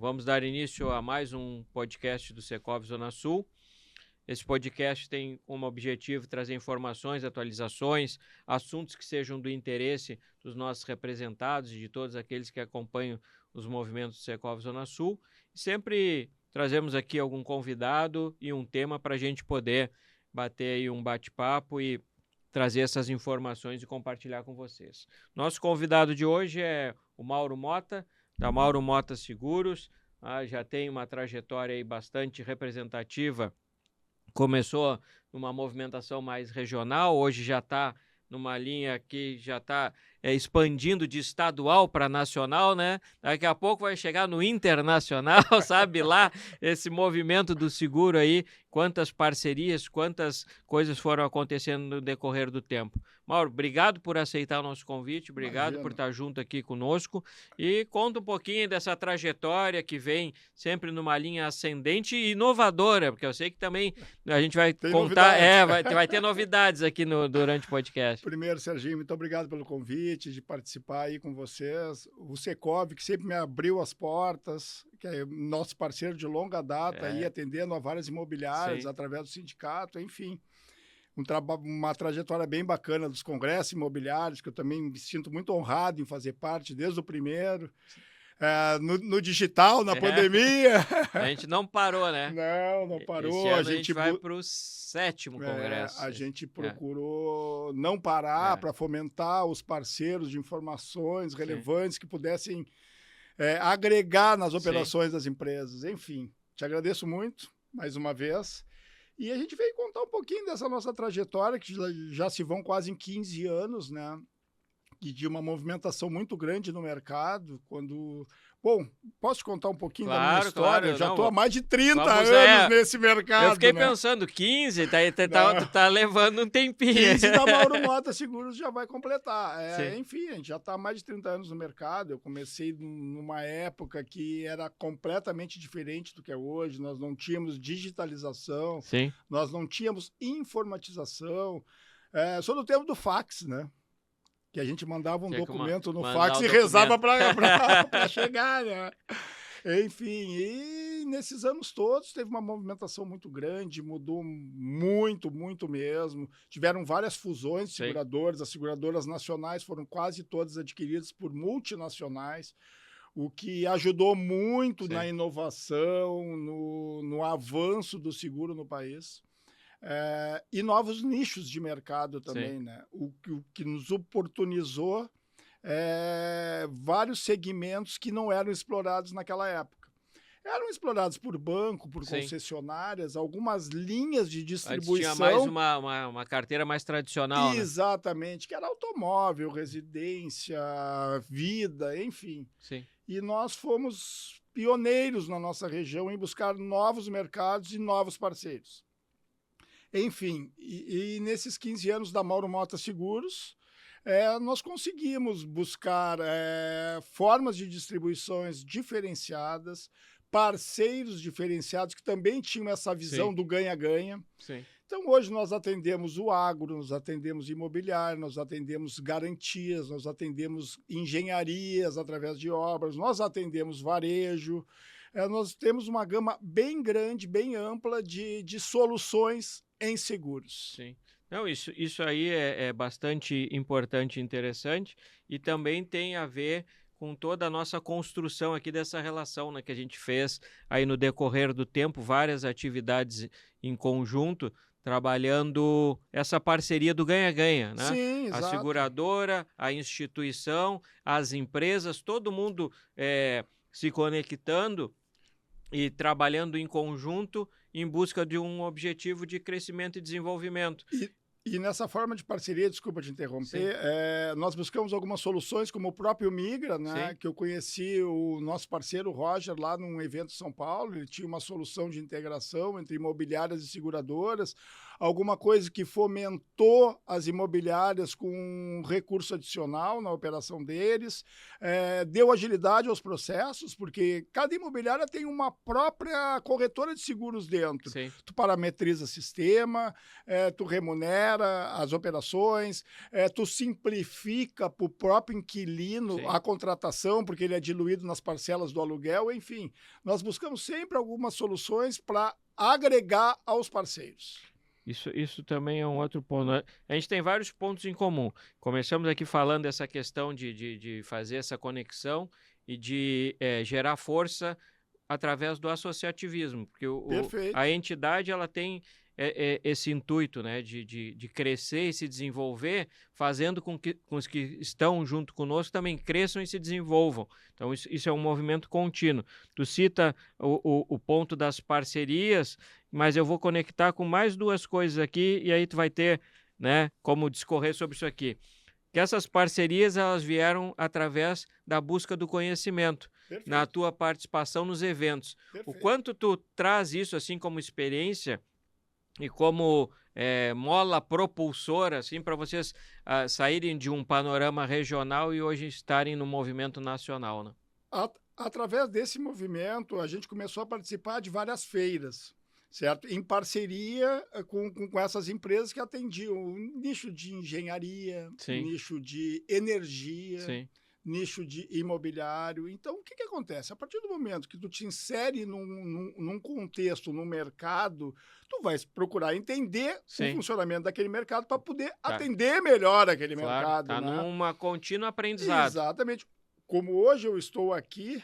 vamos dar início a mais um podcast do Secov Zona Sul. Esse podcast tem como objetivo trazer informações, atualizações, assuntos que sejam do interesse dos nossos representados e de todos aqueles que acompanham os movimentos do Secov Zona Sul. Sempre trazemos aqui algum convidado e um tema para a gente poder bater aí um bate-papo e trazer essas informações e compartilhar com vocês. Nosso convidado de hoje é o Mauro Mota, da Mauro Mota Seguros. Já tem uma trajetória aí bastante representativa. Começou numa movimentação mais regional, hoje já está numa linha que já está expandindo de estadual para nacional, né? Daqui a pouco vai chegar no internacional, sabe lá, esse movimento do seguro aí, quantas parcerias, quantas coisas foram acontecendo no decorrer do tempo. Mauro, obrigado por aceitar o nosso convite, obrigado por estar junto aqui conosco e conta um pouquinho dessa trajetória que vem sempre numa linha ascendente e inovadora, porque eu sei que também a gente vai contar, vai ter novidades aqui durante o podcast. Primeiro, Serginho, muito obrigado pelo convite de participar aí com vocês. O Secov, que sempre me abriu as portas, que é nosso parceiro de longa data, aí atendendo a várias imobiliárias através do sindicato, enfim. Uma trajetória bem bacana dos congressos imobiliários, que eu também me sinto muito honrado em fazer parte desde o primeiro. No digital, na pandemia. A gente não parou, né? Não parou. Esse ano a gente vai para o 7º congresso. A gente procurou não parar para fomentar os parceiros de informações relevantes que pudessem agregar nas operações das empresas. Enfim, te agradeço muito, mais uma vez. E a gente veio contar um pouquinho dessa nossa trajetória, que já se vão quase em 15 anos, né? E de uma movimentação muito grande no mercado, Bom, posso te contar um pouquinho da minha história? Claro, eu já estou há mais de 30 anos nesse mercado. Eu fiquei pensando, 15, tá levando um tempinho. 15 da Mauro Mota Seguros já vai completar. Enfim, a gente já está há mais de 30 anos no mercado. Eu comecei numa época que era completamente diferente do que é hoje. Nós não tínhamos digitalização, nós não tínhamos informatização. Sou do tempo do fax, né? Que a gente mandava um documento no fax e rezava para chegar, né? Enfim, e nesses anos todos teve uma movimentação muito grande, mudou muito, muito mesmo. Tiveram várias fusões de seguradoras, as seguradoras nacionais foram quase todas adquiridas por multinacionais, o que ajudou muito na inovação, no avanço do seguro no país. E novos nichos de mercado também, né? O que nos oportunizou vários segmentos que não eram explorados naquela época. Eram explorados por banco, por concessionárias, algumas linhas de distribuição. Tinha mais uma carteira mais tradicional, exatamente, que era automóvel, residência, vida, enfim. E nós fomos pioneiros na nossa região em buscar novos mercados e novos parceiros. Enfim, e nesses 15 anos da Mauro Mota Seguros, nós conseguimos buscar formas de distribuições diferenciadas, parceiros diferenciados que também tinham essa visão do ganha-ganha. Então, hoje nós atendemos o agro, nós atendemos imobiliário, nós atendemos garantias, nós atendemos engenharias através de obras, nós atendemos varejo. Nós temos uma gama bem grande, bem ampla de soluções em seguros. Não, isso aí é bastante importante e interessante e também tem a ver com toda a nossa construção aqui dessa relação, né, que a gente fez aí no decorrer do tempo, várias atividades em conjunto, trabalhando essa parceria do ganha-ganha, né? Sim, exato. A seguradora, a instituição, as empresas, todo mundo se conectando e trabalhando em conjunto em busca de um objetivo de crescimento e desenvolvimento. E nessa forma de parceria, desculpa te interromper, nós buscamos algumas soluções, como o próprio Migra, né, que eu conheci o nosso parceiro Roger lá num evento em São Paulo, ele tinha uma solução de integração entre imobiliárias e seguradoras, alguma coisa que fomentou as imobiliárias com um recurso adicional na operação deles, deu agilidade aos processos, porque cada imobiliária tem uma própria corretora de seguros dentro. Sim. Tu parametriza sistema, tu remunera as operações, tu simplifica para o próprio inquilino Sim. a contratação, porque ele é diluído nas parcelas do aluguel, enfim. Nós buscamos sempre algumas soluções para agregar aos parceiros. Isso também é um outro ponto, né? A gente tem vários pontos em comum. Começamos aqui falando dessa questão de fazer essa conexão e de gerar força através do associativismo, porque a entidade ela tem esse intuito, né, de crescer e se desenvolver, fazendo com que os que estão junto conosco também cresçam e se desenvolvam. Então, isso é um movimento contínuo. Tu cita o ponto das parcerias, mas eu vou conectar com mais duas coisas aqui, e aí tu vai ter, né, como discorrer sobre isso aqui. Que essas parcerias elas vieram através da busca do conhecimento, Perfeito. Na tua participação nos eventos. Perfeito. O quanto tu traz isso assim como experiência e como mola propulsora assim, para vocês saírem de um panorama regional e hoje estarem no movimento nacional, né? Através desse movimento, a gente começou a participar de várias feiras, certo? Em parceria com essas empresas que atendiam o nicho de engenharia, Sim. nicho de energia, Sim. nicho de imobiliário. Então, o que acontece? A partir do momento que tu te insere num contexto, num mercado, tu vais procurar entender Sim. o funcionamento daquele mercado para poder atender melhor aquele mercado. Tá, né? numa contínua aprendizado. Exatamente. Como hoje eu estou aqui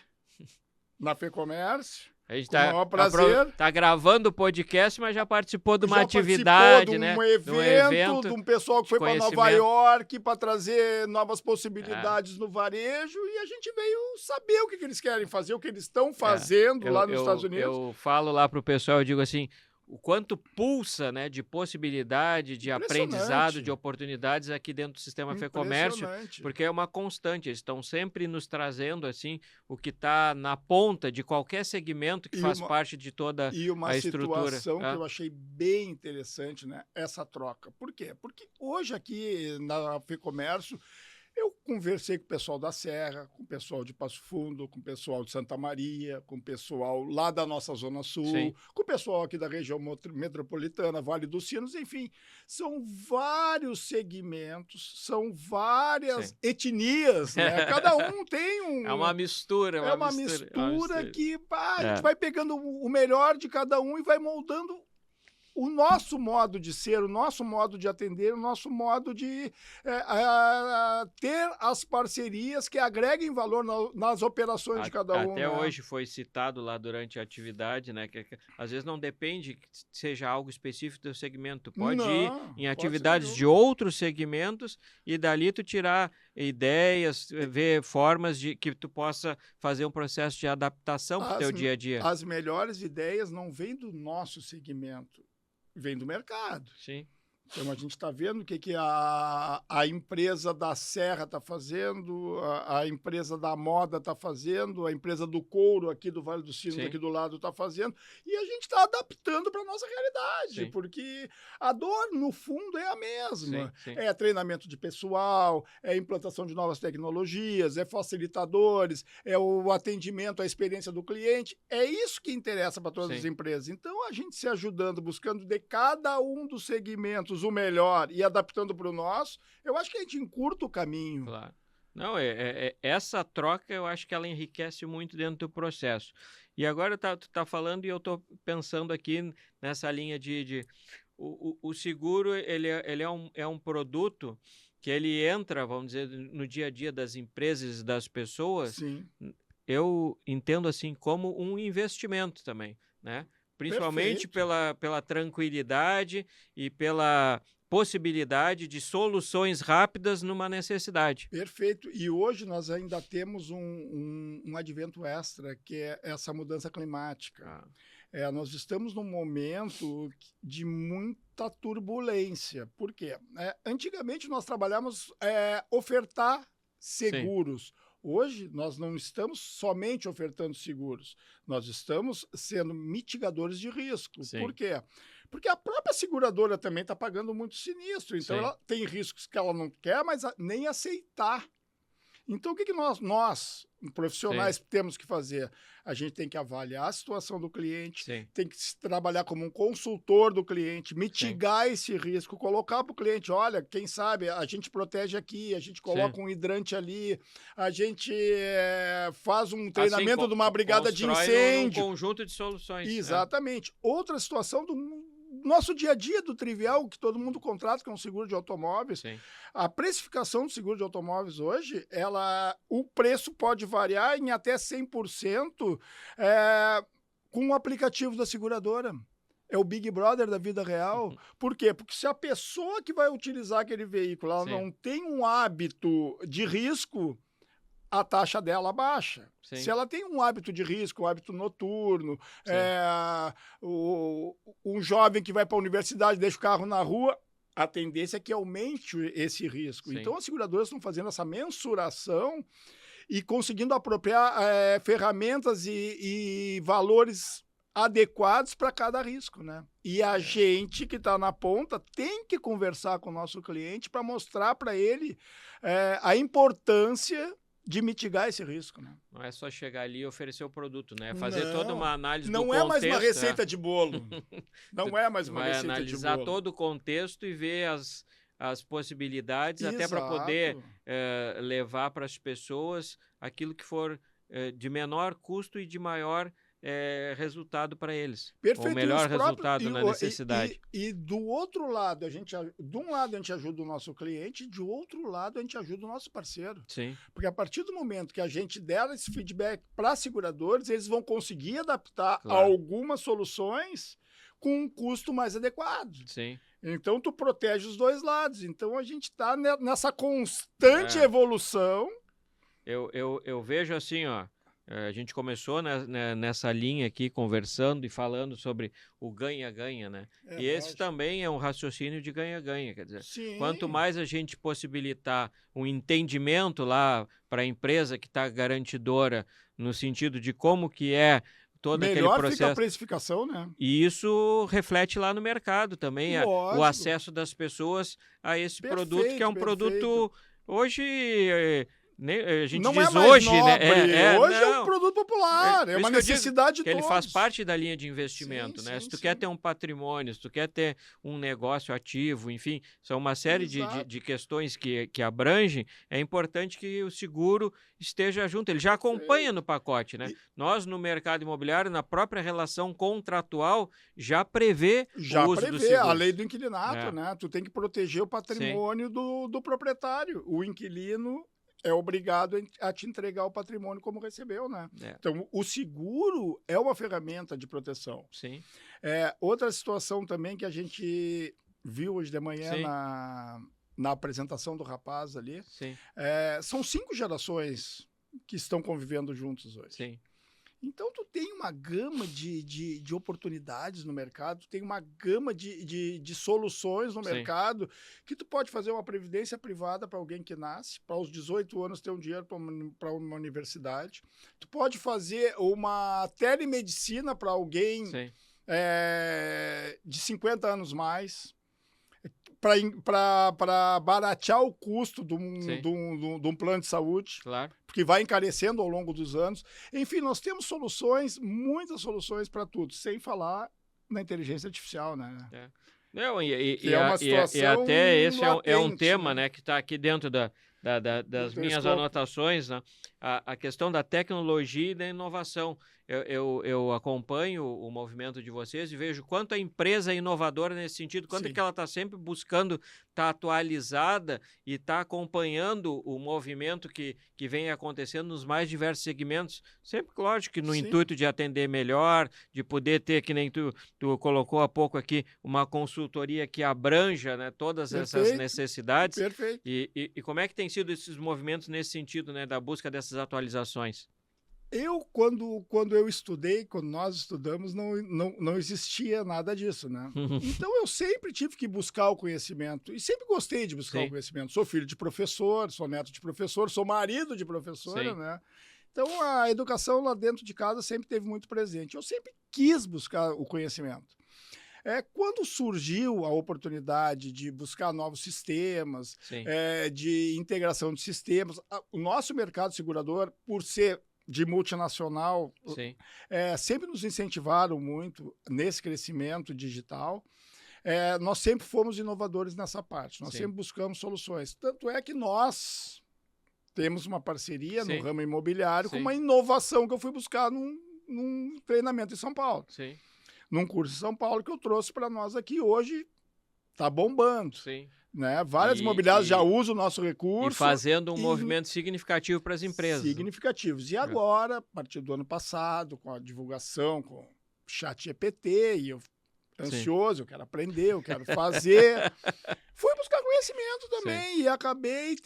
na FEComércio, a gente com o maior prazer. Tá gravando o podcast, mas já participou de uma atividade, de um né? evento, de um pessoal que foi para Nova York para trazer novas possibilidades no varejo, e a gente veio saber o que eles querem fazer, o que eles estão fazendo lá nos Estados Unidos. Eu falo lá para o pessoal, eu digo assim, o quanto pulsa, né, de possibilidade, de aprendizado, de oportunidades aqui dentro do sistema FEComércio, porque é uma constante, eles estão sempre nos trazendo assim o que está na ponta de qualquer segmento que faz parte de toda a estrutura. E uma situação que eu achei bem interessante, né, essa troca. Por quê? Porque hoje aqui na FEComércio, eu conversei com o pessoal da Serra, com o pessoal de Passo Fundo, com o pessoal de Santa Maria, com o pessoal lá da nossa Zona Sul, Sim. com o pessoal aqui da região metropolitana, Vale dos Sinos, enfim. São vários segmentos, são várias etnias, né? Cada um tem um... É uma mistura. É uma mistura que a gente vai pegando o melhor de cada um e vai moldando o nosso modo de ser, o nosso modo de atender, o nosso modo de ter as parcerias que agreguem valor nas operações de cada um. Até hoje foi citado lá durante a atividade, né? Que às vezes não depende que seja algo específico do segmento. Pode ir em atividades de outros segmentos e dali tu tirar ideias, ver formas de que tu possa fazer um processo de adaptação para o teu dia a dia. As melhores ideias não vêm do nosso segmento, vem do mercado. Sim. Então, a gente está vendo o que a empresa da Serra está fazendo, a empresa da moda está fazendo, a empresa do couro aqui do Vale dos Sinos, aqui do lado, está fazendo, e a gente está adaptando para a nossa realidade, porque a dor, no fundo, é a mesma. É treinamento de pessoal, é implantação de novas tecnologias, é facilitadores, é o atendimento à experiência do cliente, é isso que interessa para todas as empresas. Então, a gente se ajudando, buscando de cada um dos segmentos o melhor e adaptando para o nosso, eu acho que a gente encurta o caminho. Claro. Não, essa troca eu acho que ela enriquece muito dentro do processo. E agora tu tá falando e eu tô pensando aqui nessa linha o seguro, ele é um produto que ele entra, vamos dizer, no dia a dia das empresas e das pessoas. Sim. Eu entendo assim como um investimento também, né? Principalmente pela tranquilidade e pela possibilidade de soluções rápidas numa necessidade. Perfeito. E hoje nós ainda temos um advento extra, que é essa mudança climática. Nós estamos num momento de muita turbulência. Por quê? Antigamente nós trabalhávamos ofertar seguros. Sim. Hoje, nós não estamos somente ofertando seguros, nós estamos sendo mitigadores de risco. Sim. Por quê? Porque a própria seguradora também está pagando muito sinistro, então Sim. ela tem riscos que ela não quer, mas nem aceitar. Então, o que nós profissionais, Sim. temos que fazer? A gente tem que avaliar a situação do cliente, Sim. tem que trabalhar como um consultor do cliente, Sim. mitigar esse risco, colocar para o cliente, olha, quem sabe a gente protege aqui, a gente coloca Sim. um hidrante ali, a gente faz um Assim, treinamento de uma brigada de constrói num incêndio. conjunto de soluções. Exatamente. Outra situação do nosso dia a dia, do trivial, que todo mundo contrata, que é um seguro de automóveis. Sim. A precificação do seguro de automóveis hoje, o preço pode variar em até 100% com o aplicativo da seguradora. É o Big Brother da vida real. Por quê? Porque se a pessoa que vai utilizar aquele veículo ela Sim. não tem um hábito de risco, a taxa dela baixa. Sim. Se ela tem um hábito de risco, um hábito noturno, um jovem que vai para a universidade, deixa o carro na rua, a tendência é que aumente esse risco. Sim. Então, as seguradoras estão fazendo essa mensuração e conseguindo apropriar ferramentas e valores adequados para cada risco, né? E a gente que está na ponta tem que conversar com o nosso cliente para mostrar para ele a importância de mitigar esse risco, né? Não é só chegar ali e oferecer o produto, né? Fazer toda uma análise do não contexto. é mais uma receita de bolo. Não é mais uma vai receita de analisar bolo. todo o contexto e ver as possibilidades, até para poder levar para as pessoas aquilo que for de menor custo e de maior resultado para eles. Perfeito. O melhor resultado na necessidade. E do outro lado, de um lado a gente ajuda o nosso cliente, de outro lado a gente ajuda o nosso parceiro. Sim. Porque a partir do momento que a gente der esse feedback para seguradores, eles vão conseguir adaptar algumas soluções com um custo mais adequado. Sim. Então, tu protege os dois lados. Então, a gente está nessa constante evolução. Eu vejo assim, ó. A gente começou nessa linha aqui, conversando e falando sobre o ganha-ganha, né? E esse também é um raciocínio de ganha-ganha, quer dizer, quanto mais a gente possibilitar um entendimento lá para a empresa que está garantidora, no sentido de como que é todo aquele processo. Melhor fica a precificação, né? E isso reflete lá no mercado também, o acesso das pessoas a esse produto, que é um produto hoje... a gente não diz é mais hoje, nobre. né? Hoje é um produto popular, é uma necessidade de todos. Ele faz parte da linha de investimento, né? Se tu quer ter um patrimônio, se tu quer ter um negócio ativo, enfim, são uma série de questões que abrangem, é importante que o seguro esteja junto, ele já acompanha no pacote, né? Nós, no mercado imobiliário, na própria relação contratual, já prevê o uso do seguro. A lei do inquilinato, né? Tu tem que proteger o patrimônio do proprietário. O inquilino é obrigado a te entregar o patrimônio como recebeu, né? Então, o seguro é uma ferramenta de proteção. Sim. Outra situação também que a gente viu hoje de manhã na apresentação do rapaz ali, são 5 gerações que estão convivendo juntos hoje. Sim. Então, tu tem uma gama de oportunidades no mercado, tu tem uma gama de soluções no mercado, que tu pode fazer uma previdência privada para alguém que nasce, para os 18 anos ter um dinheiro para uma universidade. Tu pode fazer uma telemedicina para alguém de 50 anos mais, para baratear o custo de um plano de saúde, porque vai encarecendo ao longo dos anos. Enfim, nós temos soluções, muitas soluções para tudo, sem falar na inteligência artificial, né? Não, e até esse é um tema, né, que está aqui dentro das minhas anotações, né? A questão da tecnologia e da inovação. Eu acompanho o movimento de vocês e vejo quanto a empresa é inovadora nesse sentido, quanto que ela está sempre buscando estar atualizada e está acompanhando o movimento que vem acontecendo nos mais diversos segmentos, sempre, lógico, que no intuito de atender melhor, de poder ter, que nem tu colocou há pouco aqui, uma consultoria que abranja, né, todas essas necessidades. Perfeito. E como é que tem sido esses movimentos nesse sentido, né, da busca dessas atualizações? Quando eu estudei, quando nós estudamos, não existia nada disso, né? Então, eu sempre tive que buscar o conhecimento e sempre gostei de buscar o conhecimento. Sou filho de professor, sou neto de professor, sou marido de professora, né? Então, a educação lá dentro de casa sempre teve muito presente. Eu sempre quis buscar o conhecimento. Quando surgiu a oportunidade de buscar novos sistemas, Sim. De integração de sistemas, o nosso mercado segurador, por ser de multinacional, Sim. sempre nos incentivaram muito nesse crescimento digital. Nós sempre fomos inovadores nessa parte, nós Sim. sempre buscamos soluções. Tanto é que nós temos uma parceria Sim. no ramo imobiliário Sim. com uma inovação que eu fui buscar num treinamento em São Paulo. Sim. Num curso em São Paulo que eu trouxe para nós aqui. Hoje está bombando. Sim. Né? Várias imobiliárias já usam o nosso recurso. E fazendo um movimento significativo para as empresas. Significativos. E agora, a partir do ano passado, com a divulgação, com o ChatGPT, e eu ansioso, eu quero aprender, eu quero fazer. Fui buscar conhecimento também. Sim. E acabei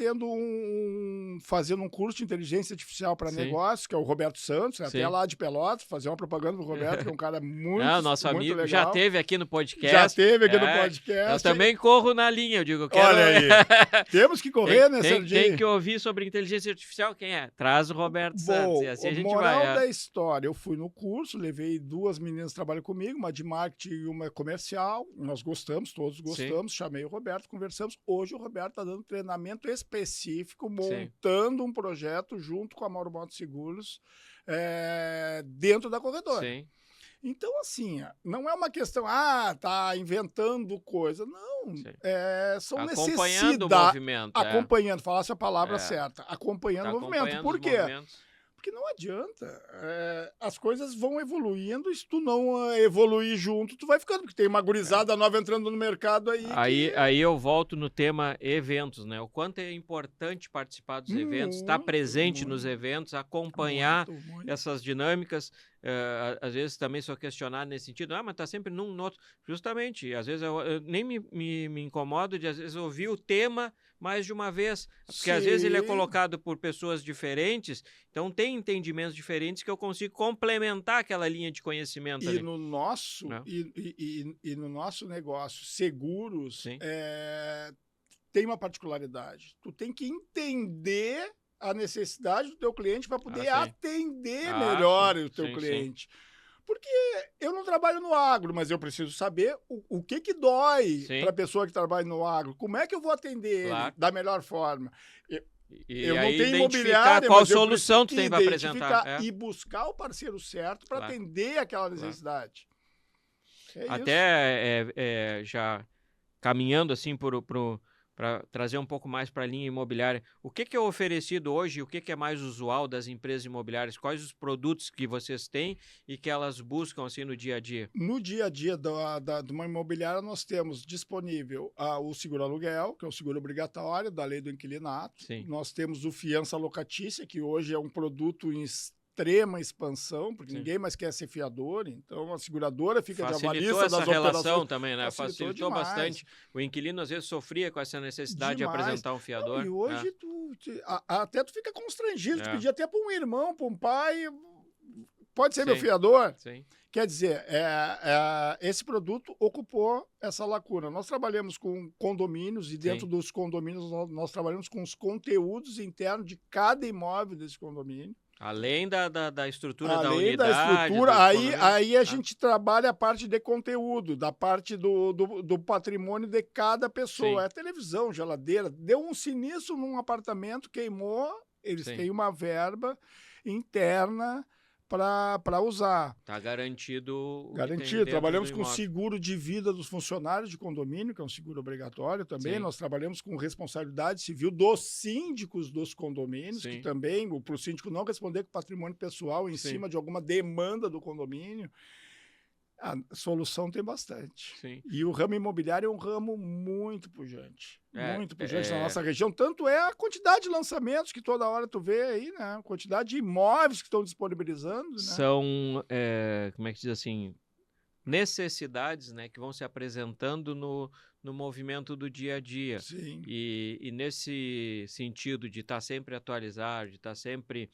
fazendo um curso de inteligência artificial para negócios, que é o Roberto Santos, até lá de Pelotas, fazer uma propaganda do Roberto, que é um cara muito, nosso muito amigo, legal. Já teve aqui no podcast. Já teve aqui no podcast. Eu também corro na linha, eu digo, quero... Olha aí, temos que correr, né, Serginho? Tem que ouvir sobre inteligência artificial, quem é? Traz o Roberto Santos, e assim a gente vai. Moral da história, eu fui no curso, levei 2 meninas que trabalham comigo, uma de marketing e uma comercial, nós gostamos, todos gostamos, chamei o Roberto, conversamos. Hoje o Roberto está dando treinamento específico, montando um projeto junto com a Mauro Motos Seguros dentro da corretora. Sim. Então, assim, não é uma questão, tá inventando coisa. Não, são necessidades. Acompanhando o movimento. Acompanhando, falasse a palavra certa. Acompanhando o movimento. Por quê? Porque não adianta. As coisas vão evoluindo, e se tu não evoluir junto, tu vai ficando, porque tem uma gurizada nova entrando no mercado aí. Aí eu volto no tema eventos, né? O quanto é importante participar dos eventos, estar presente nos eventos, acompanhar essas dinâmicas. Às vezes também sou questionado nesse sentido, mas tá sempre num, no outro. Justamente, às vezes eu nem me incomodo de, às vezes, ouvir o tema mais de uma vez, porque às vezes ele é colocado por pessoas diferentes, então tem entendimentos diferentes que eu consigo complementar aquela linha de conhecimento ali. No nosso, e no nosso negócio, seguros, tem uma particularidade. Tu tem que entender a necessidade do teu cliente para poder atender melhor o teu cliente. Porque eu não trabalho no agro, mas eu preciso saber o que dói para a pessoa que trabalha no agro. Como é que eu vou atender ele da melhor forma? Eu não tenho imobiliária, qual solução tu tem para apresentar. E buscar o parceiro certo para atender aquela necessidade. Até já caminhando assim para trazer um pouco mais para a linha imobiliária, o que é oferecido hoje, o que é mais usual das empresas imobiliárias, quais os produtos que vocês têm e que elas buscam assim no dia a dia? No dia a dia de uma imobiliária nós temos disponível o seguro aluguel, que é o seguro obrigatório da lei do inquilinato. Sim. Nós temos o fiança locatícia, que hoje é um produto em extrema expansão, porque ninguém mais quer ser fiador, então a seguradora fica de avalista das operações. Facilitou essa relação também, né? Facilitou bastante. O inquilino às vezes sofria com essa necessidade de apresentar um fiador. Não, e hoje até tu fica constrangido, tu pedia até para um irmão, para um pai, pode ser meu fiador? Sim. Quer dizer, esse produto ocupou essa lacuna. Nós trabalhamos com condomínios e dentro dos condomínios nós trabalhamos com os conteúdos internos de cada imóvel desse condomínio. Além da estrutura da unidade. Além da estrutura, aí a gente trabalha a parte de conteúdo, da parte do patrimônio de cada pessoa. Televisão, geladeira, deu um sinistro num apartamento, queimou, eles têm uma verba interna para usar. Está garantido. Garantido. Trabalhamos com seguro de vida dos funcionários de condomínio, que é um seguro obrigatório também. Nós trabalhamos com responsabilidade civil dos síndicos dos condomínios, que também, para o síndico não responder com patrimônio pessoal em cima de alguma demanda do condomínio. A solução tem bastante. E o ramo imobiliário é um ramo muito pujante. Muito pujante na nossa região. Tanto é a quantidade de lançamentos que toda hora tu vê aí, né? A quantidade de imóveis que estão disponibilizando. Né? São, como é que diz assim, necessidades, né, que vão se apresentando no movimento do dia a dia. E nesse sentido de estar sempre atualizado, de estar sempre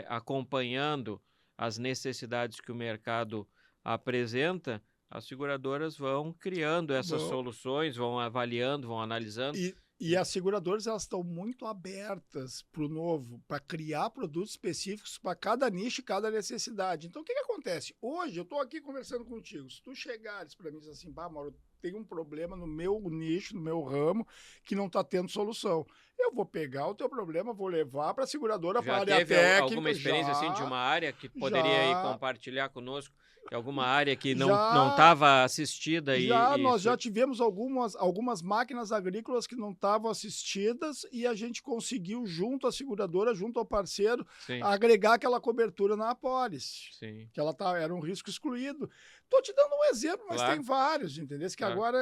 acompanhando as necessidades que o mercado apresenta, as seguradoras vão criando essas soluções, vão avaliando, vão analisando E as seguradoras, elas estão muito abertas para o novo, para criar produtos específicos para cada nicho e cada necessidade. Então, o que acontece? Hoje, eu estou aqui conversando contigo. Se tu chegares para mim e dizer assim, Mauro, tem um problema no meu nicho, no meu ramo, que não está tendo solução. Eu vou pegar o teu problema, vou levar para a seguradora, para a área técnica. Já teve alguma experiência assim, de uma área que poderia aí compartilhar conosco? De alguma área que não estava assistida? Nós já tivemos algumas máquinas agrícolas que não estavam assistidas e a gente conseguiu, junto à seguradora, junto ao parceiro, agregar aquela cobertura na apólice. Sim. Que era um risco excluído. Estou te dando um exemplo, mas tem vários, entendeu? Que agora,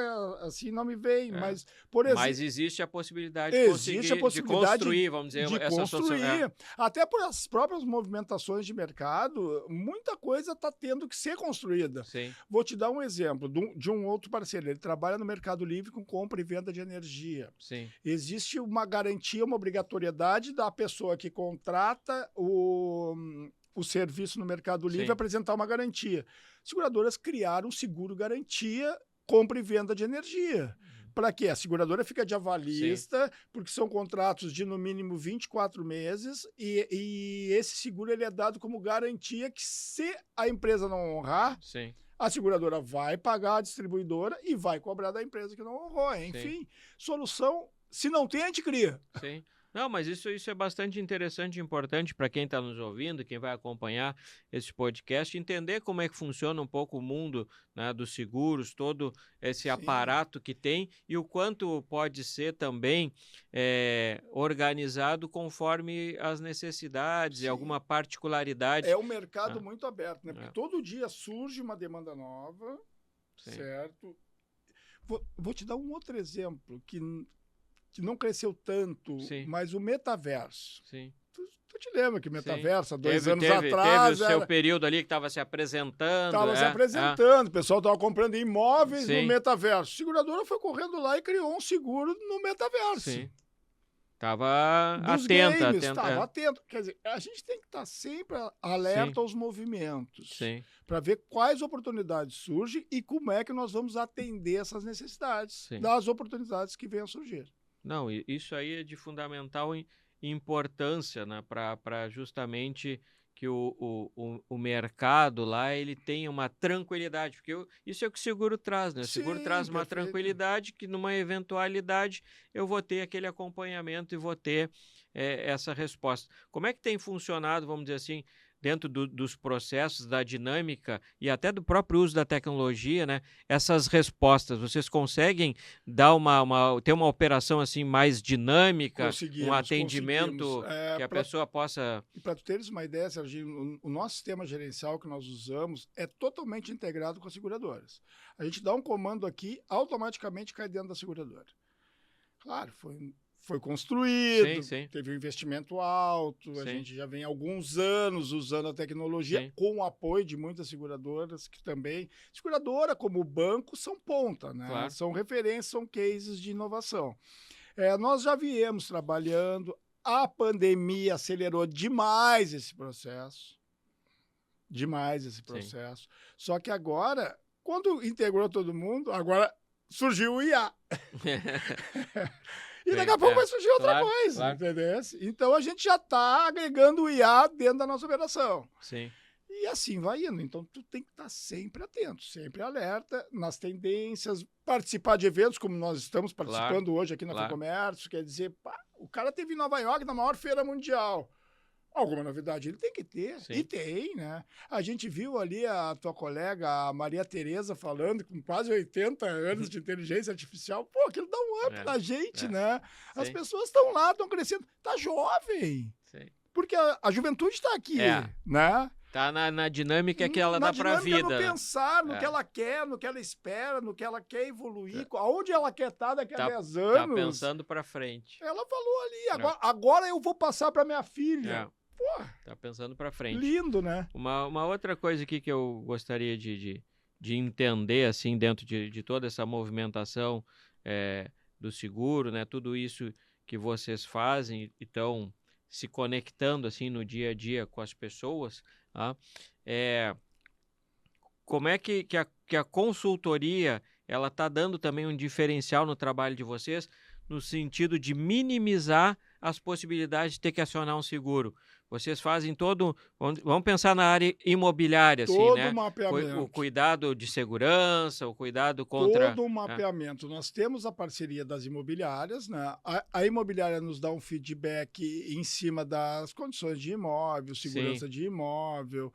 assim, não me vem. Mas, por exemplo... Mas existe a possibilidade de construir, vamos dizer, essa solução. Até por as próprias movimentações de mercado, muita coisa está tendo que ser construída. Sim. Vou te dar um exemplo de um outro parceiro. Ele trabalha no Mercado Livre com compra e venda de energia. Sim. Existe uma garantia, uma obrigatoriedade da pessoa que contrata o serviço no Mercado Livre apresentar uma garantia. Seguradoras criaram um seguro garantia, compra e venda de energia. Para quê? A seguradora fica de avalista, porque são contratos de no mínimo 24 meses e esse seguro ele é dado como garantia que, se a empresa não honrar, a seguradora vai pagar a distribuidora e vai cobrar da empresa que não honrou. Enfim, solução, se não tem, a gente cria. Sim. Não, mas isso é bastante interessante e importante para quem está nos ouvindo, quem vai acompanhar esse podcast, entender como é que funciona um pouco o mundo, né, dos seguros, todo esse aparato que tem e o quanto pode ser também organizado conforme as necessidades e alguma particularidade. É um mercado muito aberto, né? Porque todo dia surge uma demanda nova, certo? Vou te dar um outro exemplo que não cresceu tanto, mas o metaverso. Sim. Tu te lembra que o metaverso, há 2 anos atrás... Teve o seu período ali que estava se apresentando. O pessoal estava comprando imóveis no metaverso. A seguradora foi correndo lá e criou um seguro no metaverso. Sim. Estava atenta. Estava atento. Quer dizer, a gente tem que estar sempre alerta aos movimentos. Para ver quais oportunidades surgem e como é que nós vamos atender essas necessidades das oportunidades que venham a surgir. Não, isso aí é de fundamental importância, né, para justamente que o mercado lá ele tenha uma tranquilidade, porque isso é o que o seguro traz, né? O seguro traz uma tranquilidade que numa eventualidade eu vou ter aquele acompanhamento e vou ter essa resposta. Como é que tem funcionado, vamos dizer assim, dentro dos processos, da dinâmica e até do próprio uso da tecnologia, né? Essas respostas, vocês conseguem dar ter uma operação assim mais dinâmica, um atendimento que a pessoa possa... E para tu teres uma ideia, Serginho, o nosso sistema gerencial que nós usamos é totalmente integrado com as seguradoras. A gente dá um comando aqui, automaticamente cai dentro da seguradora. Claro, foi construído, teve um investimento alto, a gente já vem há alguns anos usando a tecnologia com o apoio de muitas seguradoras que também... Seguradora, como o banco, são ponta, né? Claro. São referências, são cases de inovação. Nós já viemos trabalhando, a pandemia acelerou demais esse processo. Só que agora, quando integrou todo mundo, agora surgiu o IA. E daqui a pouco vai surgir outra coisa, entendeu? Então a gente já está agregando o IA dentro da nossa operação. E assim vai indo. Então tu tem que estar sempre atento, sempre alerta nas tendências, participar de eventos como nós estamos participando hoje aqui na FEComércio, quer dizer, o cara teve em Nova York na maior feira mundial. Alguma novidade ele tem que ter, e tem, né? A gente viu ali a tua colega, a Maria Tereza, falando com quase 80 anos de inteligência artificial. Pô, aquilo dá um up na gente, né? As pessoas estão lá, estão crescendo. Tá jovem. Porque a juventude está aqui, né? Tá na dinâmica que ela dá para a vida. No pensar, no que ela quer, no que ela espera, no que ela quer evoluir, aonde ela quer estar daqui a 10 anos. Tá pensando para frente. Ela falou ali, agora eu vou passar para minha filha. Tá pensando para frente. Lindo, né? Uma outra coisa aqui que eu gostaria de entender, assim, dentro de toda essa movimentação do seguro, né? Tudo isso que vocês fazem e estão se conectando, assim, no dia a dia com as pessoas, como é que a consultoria ela está dando também um diferencial no trabalho de vocês, no sentido de minimizar as possibilidades de ter que acionar um seguro. Vocês fazem vamos pensar na área imobiliária, assim, Todo né? o mapeamento. O cuidado de segurança, o cuidado contra... Todo o mapeamento. Nós temos a parceria das imobiliárias, né? A imobiliária nos dá um feedback em cima das condições de imóvel, segurança Sim. de imóvel,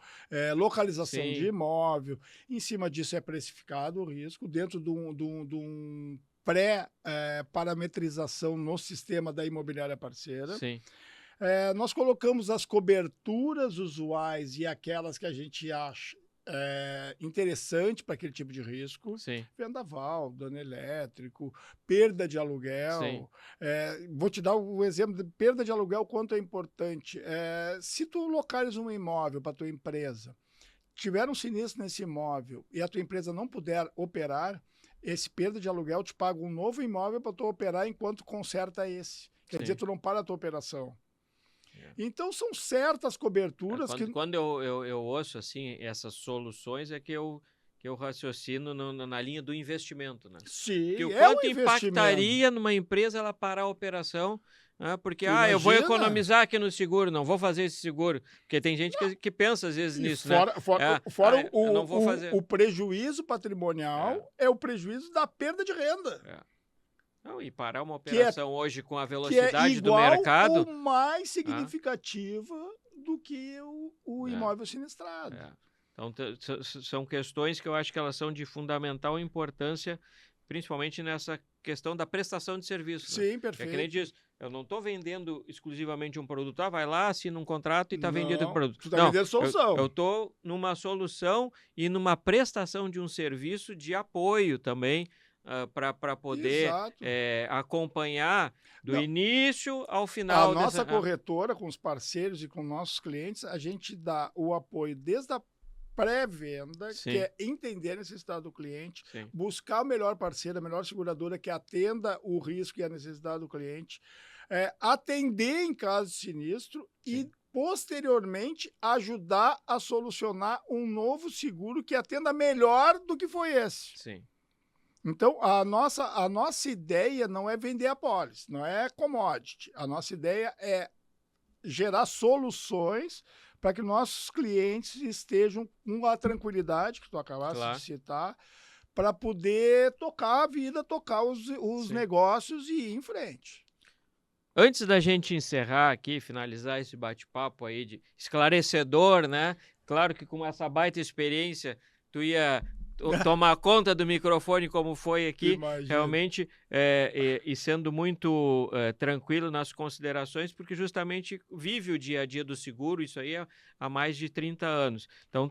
localização Sim. de imóvel. Em cima disso é precificado o risco dentro de um pré-parametrização no sistema da imobiliária parceira. Sim. Nós colocamos as coberturas usuais e aquelas que a gente acha interessante para aquele tipo de risco. Sim. Vendaval, dano elétrico, perda de aluguel. Vou te dar o exemplo de perda de aluguel, quanto é importante. Se tu localizas um imóvel para tua empresa, tiver um sinistro nesse imóvel e a tua empresa não puder operar, esse perda de aluguel te paga um novo imóvel para tu operar enquanto conserta esse. Quer dizer, tu não para a tua operação. Então, são certas coberturas quando eu ouço assim, essas soluções, é que eu raciocino na linha do investimento, né? Sim, que o quanto impactaria numa empresa ela parar a operação, né? Porque eu vou economizar aqui no seguro, não vou fazer esse seguro, porque tem gente que pensa às vezes nisso, fora eu não vou fazer. O prejuízo patrimonial é o prejuízo da perda de renda. Não, e parar uma operação hoje com a velocidade do mercado... ou mais significativa do que o imóvel sinistrado. Então, são questões que eu acho que elas são de fundamental importância, principalmente nessa questão da prestação de serviço. Sim, perfeito. É que nem diz, eu não estou vendendo exclusivamente um produto. Vai lá, assina um contrato e está vendido o produto. Tu está vendendo solução. Eu estou numa solução e numa prestação de um serviço de apoio também, para poder acompanhar do início ao final. A nossa corretora, com os parceiros e com nossos clientes, a gente dá o apoio desde a pré-venda, que é entender a necessidade do cliente, buscar o melhor parceiro, a melhor seguradora que atenda o risco e a necessidade do cliente, atender em caso de sinistro e posteriormente ajudar a solucionar um novo seguro que atenda melhor do que foi esse. Sim. Então, a nossa ideia não é vender a pólice, não é commodity. A nossa ideia é gerar soluções para que nossos clientes estejam com a tranquilidade que tu acabaste de citar, para poder tocar a vida, tocar os negócios e ir em frente. Antes da gente encerrar aqui, finalizar esse bate-papo aí de esclarecedor, né? Claro que com essa baita experiência, tu ia tomar conta do microfone como foi aqui, realmente, e sendo muito tranquilo nas considerações, porque justamente vive o dia a dia do seguro, isso aí há mais de 30 anos. Então,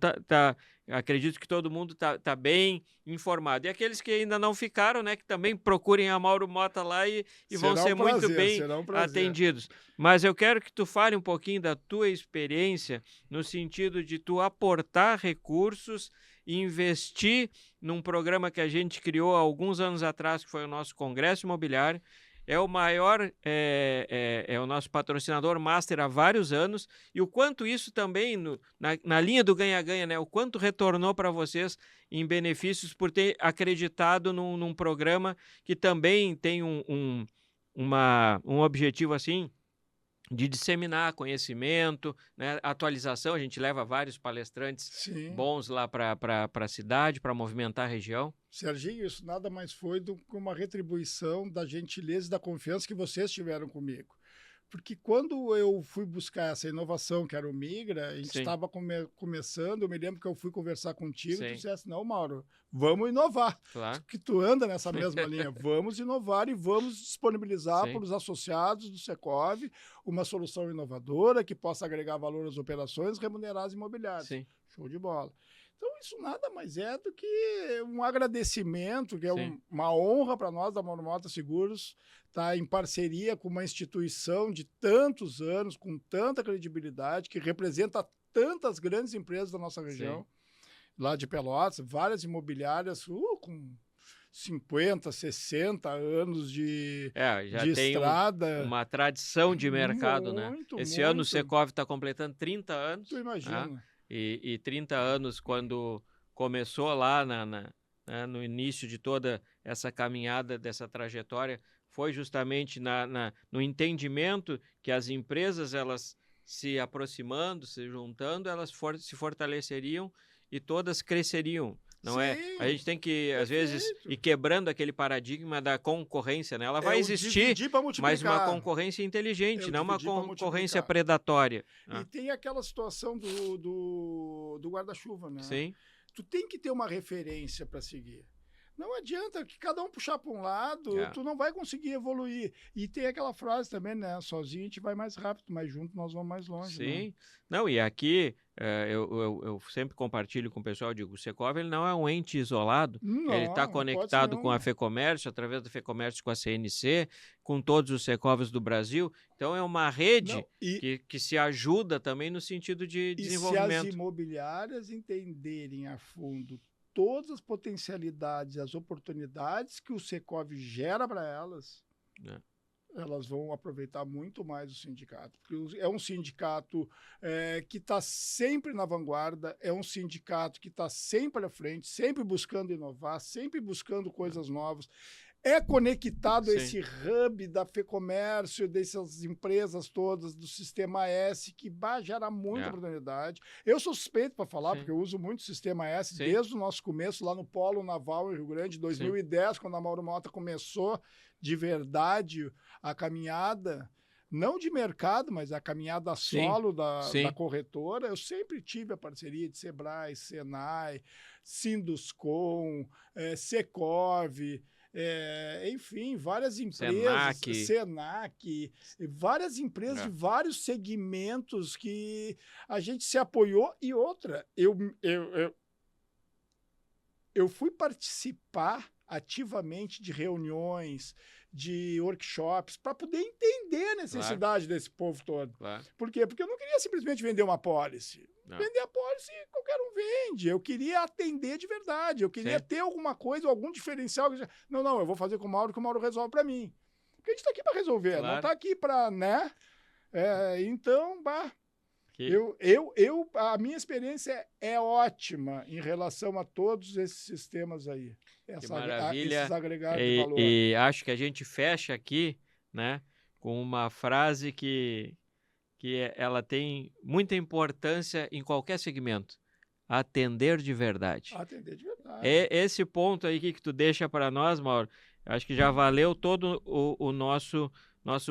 acredito que todo mundo tá bem informado. E aqueles que ainda não ficaram, né, que também procurem a Mauro Mota lá e vão ser muito bem atendidos. Mas eu quero que tu fale um pouquinho da tua experiência no sentido de tu aportar recursos, investir num programa que a gente criou há alguns anos atrás, que foi o nosso Congresso Imobiliário. É o maior, é o nosso patrocinador master há vários anos, e o quanto isso também, na linha do ganha-ganha, né? O quanto retornou para vocês em benefícios por ter acreditado num programa que também tem um objetivo assim, de disseminar conhecimento, né? Atualização. A gente leva vários palestrantes bons lá para a cidade, para movimentar a região. Serginho, isso nada mais foi do que uma retribuição da gentileza e da confiança que vocês tiveram comigo. Porque quando eu fui buscar essa inovação, que era o Migra, a gente estava começando, eu me lembro que eu fui conversar contigo, tu disseste, não, Mauro, vamos inovar. Claro. Que tu anda nessa mesma linha, vamos inovar e vamos disponibilizar para os associados do Secov uma solução inovadora que possa agregar valor às operações, remunerar as imobiliárias. Show de bola. Então, isso nada mais é do que um agradecimento, que é uma honra para nós da Mauro Mota Seguros estar em parceria com uma instituição de tantos anos, com tanta credibilidade, que representa tantas grandes empresas da nossa região, lá de Pelotas, várias imobiliárias com 50, 60 anos de estrada. Tem uma tradição de mercado, né? Esse ano o Secov está completando 30 anos. Tu imagina. E 30 anos, quando começou lá no início de toda essa caminhada, dessa trajetória, foi justamente no entendimento que as empresas, elas se aproximando, se juntando, elas se fortaleceriam e todas cresceriam. Não é? A gente tem que, às vezes, ir quebrando aquele paradigma da concorrência, né? Ela vai existir, mas uma concorrência inteligente, não uma concorrência predatória. E tem aquela situação do guarda-chuva, né? Sim. Tu tem que ter uma referência para seguir. Não adianta que cada um puxar para um lado, tu não vai conseguir evoluir. E tem aquela frase também, né? Sozinho a gente vai mais rápido, mas junto nós vamos mais longe. Sim. Né? Não, e aqui eu sempre compartilho com o pessoal, digo, o Secov ele não é um ente isolado, ele está conectado com a FEComércio, através da FEComércio com a CNC, com todos os Secovs do Brasil. Então é uma rede que se ajuda também no sentido de desenvolvimento. E se as imobiliárias entenderem a fundo todas as potencialidades, as oportunidades que o Secov gera para elas, elas vão aproveitar muito mais o sindicato. Porque é um sindicato que está sempre na vanguarda, é um sindicato que está sempre à frente, sempre buscando inovar, sempre buscando coisas novas. É conectado a esse hub da FEComércio, dessas empresas todas, do Sistema S, que gera muita oportunidade. Eu sou suspeito para falar, porque eu uso muito o Sistema S desde o nosso começo, lá no Polo Naval, em Rio Grande, 2010, quando a Mauro Mota começou de verdade a caminhada, não de mercado, mas a caminhada solo da corretora. Eu sempre tive a parceria de Sebrae, Senai, Sinduscom, Secov, enfim, várias empresas, Senac, várias empresas de vários segmentos que a gente se apoiou. E outra, eu fui participar ativamente de reuniões, de workshops, para poder entender a necessidade desse povo todo. Por quê? Porque eu não queria simplesmente vender uma pólice. Vender a pólice, qualquer um vende. Eu queria atender de verdade. Eu queria ter alguma coisa, algum diferencial. Não, eu vou fazer com o Mauro, que o Mauro resolve para mim. Porque a gente está aqui para resolver, não está aqui para, né? Então, a minha experiência é ótima em relação a todos esses sistemas aí. Que maravilha. Esses agregados de valor. E acho que a gente fecha aqui, né, com uma frase que ela tem muita importância em qualquer segmento. Atender de verdade. Atender de verdade. Esse ponto aí que tu deixa para nós, Mauro, acho que já valeu todo o nosso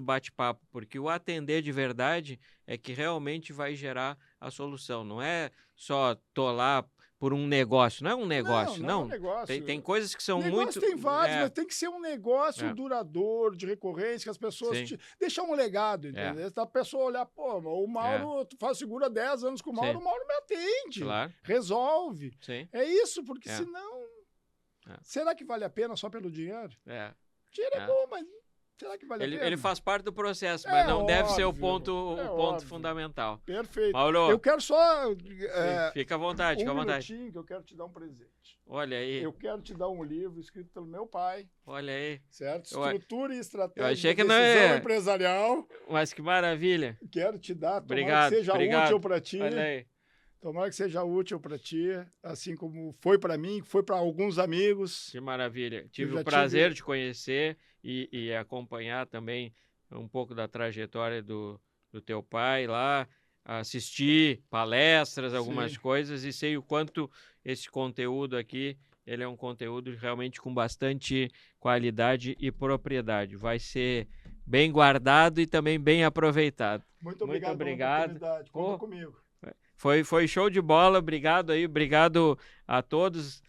bate-papo, porque o atender de verdade é que realmente vai gerar a solução. Não é só lá por um negócio. Não é um negócio, não. É um negócio. Tem coisas que são negócio muito... tem vários, mas tem que ser um negócio duradouro, de recorrência, que as pessoas deixam um legado, entendeu? A pessoa olhar, pô, o Mauro, tu faz segura 10 anos com o Mauro me atende, resolve. É isso, porque senão... Será que vale a pena só pelo dinheiro? Dinheiro é bom, mas... Será que vale a pena? Ele faz parte do processo, mas não deve ser o ponto fundamental. Perfeito. Mauro, eu quero só... fica à vontade, fica à vontade. Que eu quero te dar um presente. Olha aí. Eu quero te dar um livro escrito pelo meu pai. Olha aí. Certo? Estrutura e estratégia eu achei que da decisão empresarial. Mas que maravilha. Quero te dar. Obrigado. Tomara que seja útil para ti. Olha aí. Tomara que seja útil para ti, assim como foi para mim, foi para alguns amigos. Que maravilha. Tive o prazer de conhecer e acompanhar também um pouco da trajetória do teu pai lá, assistir palestras, algumas coisas, e sei o quanto esse conteúdo aqui, ele é um conteúdo realmente com bastante qualidade e propriedade. Vai ser bem guardado e também bem aproveitado. Muito obrigado pela oportunidade. Conta comigo. Foi show de bola, obrigado aí, obrigado a todos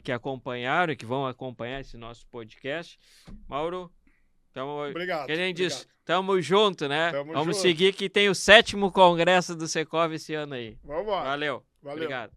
que acompanharam e que vão acompanhar esse nosso podcast. Mauro, obrigado. Que nem disse, tamo junto, né? Vamos seguir que tem o 7º Congresso do Secov esse ano aí. Vamos lá. Valeu. Obrigado.